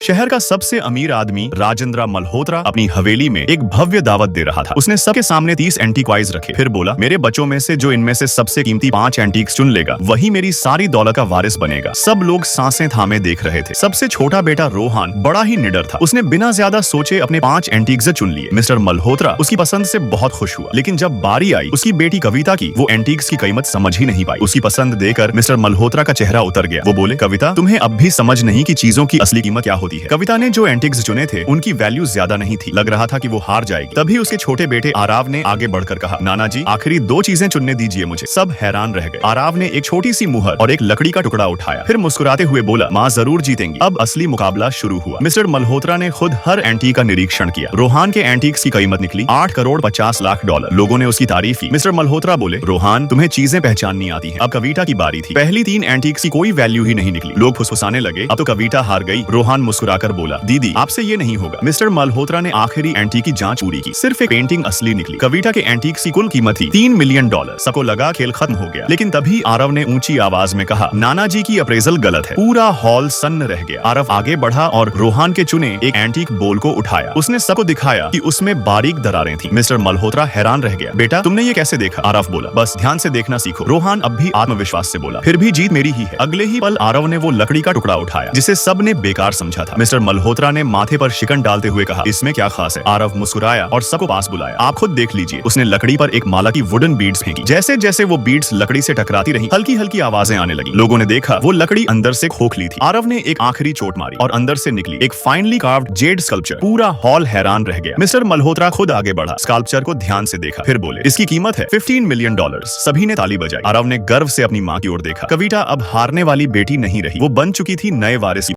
शहर का सबसे अमीर आदमी राजेंद्र मल्होत्रा अपनी हवेली में एक भव्य दावत दे रहा था। उसने सबके सामने 30 एंटीक्वाइज रखे, फिर बोला, मेरे बच्चों में से जो इनमें से सबसे कीमती 5 एंटीक्स चुन लेगा वही मेरी सारी दौलत का वारिस बनेगा। सब लोग सांसें थामे देख रहे थे। सबसे छोटा बेटा रोहान बड़ा ही निडर था। उसने बिना ज्यादा सोचे अपने 5 एंटीक्स चुन लिए। मिस्टर मल्होत्रा उसकी पसंद से बहुत खुश हुआ, लेकिन जब बारी आई उसकी बेटी कविता की, वो एंटीक्स की कीमत समझ ही नहीं पाई। उसकी पसंद देकर मिस्टर मल्होत्रा का चेहरा उतर गया। वो बोले, कविता, तुम्हें अब भी समझ नहीं कि चीजों की असली कीमत क्या होती है। कविता ने जो एंटीक्स चुने थे उनकी वैल्यू ज्यादा नहीं थी। लग रहा था कि वो हार जाएगी। तभी उसके छोटे बेटे आराव ने आगे बढ़कर कहा, नाना जी, आखिरी 2 चीजें चुनने दीजिए मुझे। सब हैरान रह गए। आराव ने एक छोटी सी मुहर और एक लकड़ी का टुकड़ा उठाया, फिर मुस्कुराते हुए बोला, माँ जरूर जीतेंगी। अब असली मुकाबला शुरू हुआ। मिस्टर मल्होत्रा ने खुद हर एंटीक का निरीक्षण किया। रोहान के एंटीक्स की कीमत निकली 8 करोड़ 50 लाख डॉलर। लोगों ने उसकी तारीफ की। मिस्टर मल्होत्रा बोले, रोहान, तुम्हें चीजें पहचाननी आती हैं। अब कविता की बारी थी। पहली 3 एंटीक्स की कोई वैल्यू ही नहीं निकली। लोग फुसफुसाने लगे, अब तो कविता हार गई। रोहान मुस्कुराकर बोला, दीदी, आपसे ये नहीं होगा। मिस्टर मल्होत्रा ने आखिरी एंटीक की जांच पूरी की। सिर्फ एक पेंटिंग असली निकली। कविता के एंटीक्स की कुल कीमत थी $3 मिलियन। सबको लगा खेल खत्म हो गया, लेकिन तभी आरव ने ऊंची आवाज में कहा, नाना जी की अप्रेजल गलत है। पूरा हॉल सन्न रह गया। आरव आगे बढ़ा और रोहान के चुने एक एंटीक बोल को उठाया। उसने सबको दिखाया कि उसमें बारीक दरारें थी। मिस्टर मल्होत्रा हैरान रह गया। बेटा, तुमने ये कैसे देखा? आरव बोला, बस ध्यान से देखना सीखो। रोहान अब भी आत्मविश्वास से बोला, फिर भी जीत मेरी ही है। अगले ही पल आरव ने वो लकड़ी का टुकड़ा उठाया जिसे सबने बेकार समझा था। मिस्टर मल्होत्रा ने माथे पर शिकन डालते हुए कहा, इसमें क्या खास है? आरव मुस्कुराया और सबको पास बुलाया। आप खुद देख लीजिए। उसने लकड़ी पर एक माला की वुडन बीड्स फेंकी। जैसे जैसे वो बीड्स लकड़ी से टकराती रही, हल्की हल्की आवाजें आने लगी। लोगों ने देखा वो लकड़ी अंदर से खोखली थी। आरव ने एक आखिरी चोट मारी और अंदर से निकली एक फाइनली कार्व्ड जेड स्कल्पचर। पूरा हॉल हैरान रह गया। मिस्टर मल्होत्रा खुद आगे बढ़ा, स्कल्पचर को ध्यान से देखा, फिर बोले, इसकी कीमत है $15 मिलियन। सभी ने ताली बजाई। आरव ने गर्व से अपनी माँ की ओर देखा। कविता अब हारने वाली बेटी नहीं रही, वो बन चुकी थी नए वारिस।